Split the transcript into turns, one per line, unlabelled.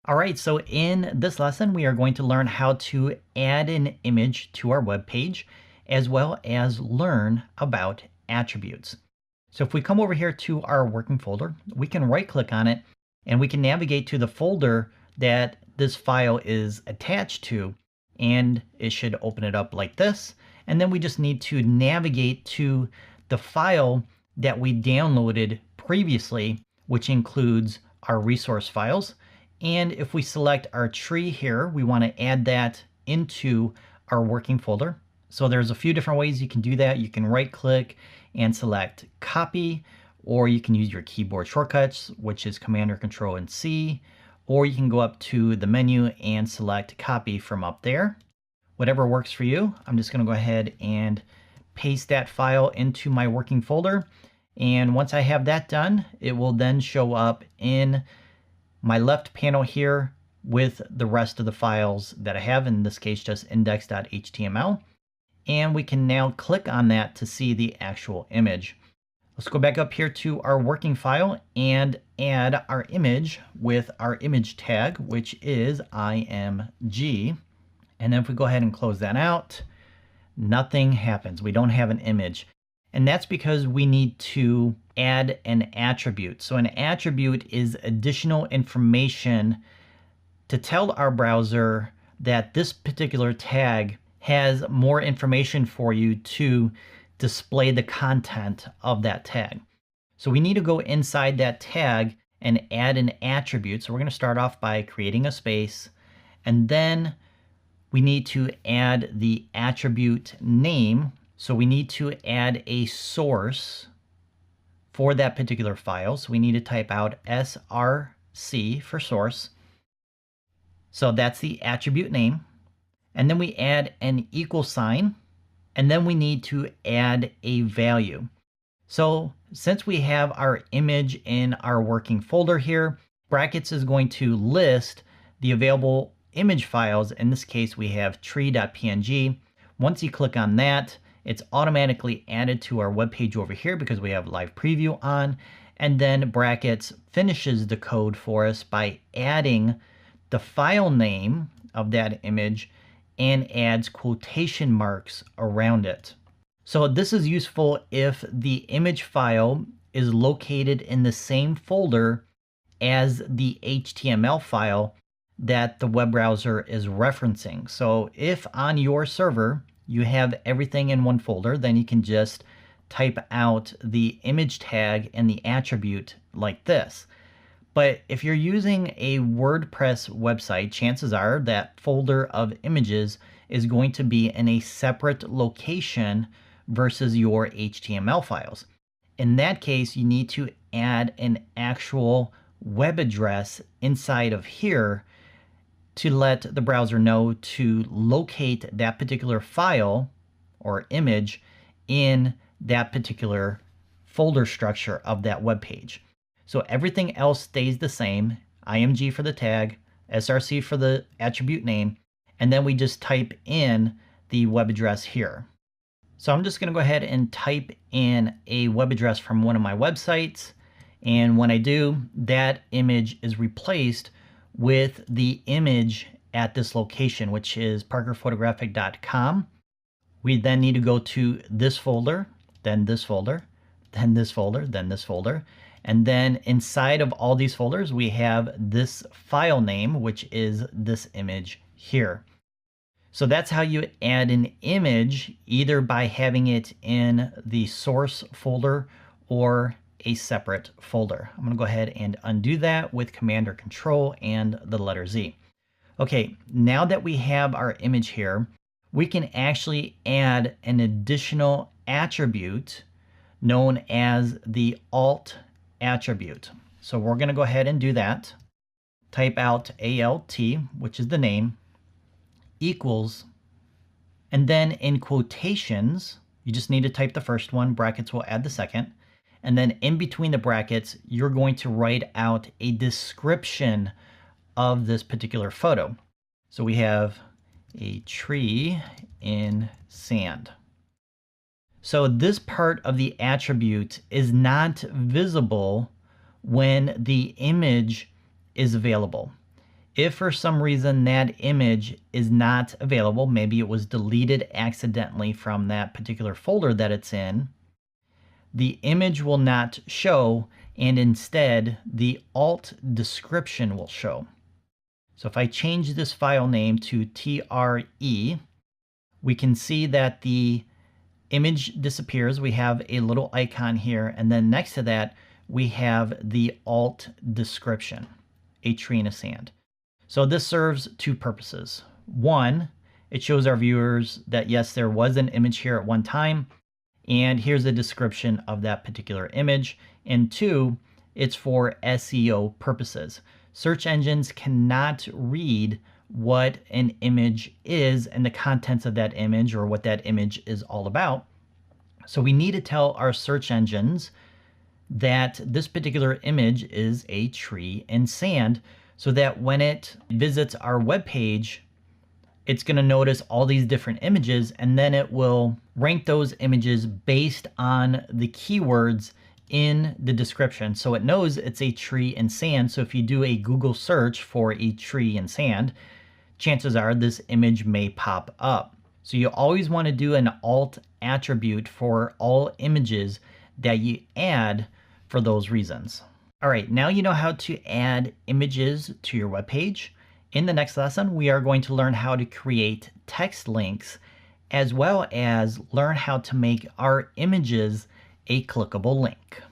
All right, so in this lesson, we are going to learn how to add an image to our web page, as well as learn about attributes. So if we come over here to our working folder, we can right-click on it, and we can navigate to the folder that this file is attached to, and it should open it up like this. And then we just need to navigate to the file that we downloaded previously, which includes our resource files. And if we select our tree here, we want to add that into our working folder. So there's a few different ways you can do that. You can right click and select copy, or you can use your keyboard shortcuts, which is Command or Control and C, or you can go up to the menu and select copy from up there. Whatever works for you. I'm just going to go ahead and paste that file into my working folder. And once I have that done, it will then show up in my left panel here with the rest of the files that I have, in this case just index.html. And we can now click on that to see the actual image. Let's go back up here to our working file and add our image with our image tag, which is img. And then if we go ahead and close that out, nothing happens. We don't have an image. And that's because we need to add an attribute. So an attribute is additional information to tell our browser that this particular tag has more information for you to display the content of that tag. So we need to go inside that tag and add an attribute. So we're going to start off by creating a space, and then we need to add the attribute name. So we need to add a source for that particular file. So we need to type out src for source. So that's the attribute name. And then we add an equal sign. And then we need to add a value. So since we have our image in our working folder here, brackets is going to list the available image files. In this case, we have tree.png. Once you click on that, it's automatically added to our web page over here because we have live preview on. And then brackets finishes the code for us by adding the file name of that image and adds quotation marks around it. So this is useful if the image file is located in the same folder as the HTML file that the web browser is referencing. So if on your server you have everything in one folder, then you can just type out the image tag and the attribute like this. But if you're using a WordPress website, chances are that folder of images is going to be in a separate location versus your HTML files. In that case, you need to add an actual web address inside of here to let the browser know to locate that particular file or image in that particular folder structure of that web page. So everything else stays the same, img for the tag, src for the attribute name, and then we just type in the web address here. So I'm just going to go ahead and type in a web address from one of my websites, and when I do, that image is replaced with the image at this location, which is parkerphotographic.com. We then need to go to this folder, then this folder, then this folder, then this folder. And then inside of all these folders, we have this file name, which is this image here. So that's how you add an image, either by having it in the source folder or a separate folder. I'm going to go ahead and undo that with Command or Control and the letter Z. Okay, now that we have our image here, we can actually add an additional attribute known as the alt attribute. So we're going to go ahead and do that. Type out alt, which is the name, equals, and then in quotations, you just need to type the first one, brackets will add the second, and then in between the brackets, you're going to write out a description of this particular photo. So we have a tree in sand. So this part of the attribute is not visible when the image is available. If for some reason that image is not available, maybe it was deleted accidentally from that particular folder that it's in, the image will not show, and instead the alt description will show. So if I change this file name to TRE, we can see that the image disappears. We have a little icon here, and then next to that, we have the alt description, a tree in a sand. So this serves two purposes. One, it shows our viewers that yes, there was an image here at one time, and here's a description of that particular image. And two, it's for SEO purposes. Search engines cannot read what an image is and the contents of that image or what that image is all about. So we need to tell our search engines that this particular image is a tree in sand, so that when it visits our web page, it's going to notice all these different images, and then it will rank those images based on the keywords in the description. So it knows it's a tree in sand. So if you do a Google search for a tree in sand, chances are this image may pop up. So you always want to do an alt attribute for all images that you add for those reasons. All right, now you know how to add images to your web page. In the next lesson, we are going to learn how to create text links, as well as learn how to make our images a clickable link.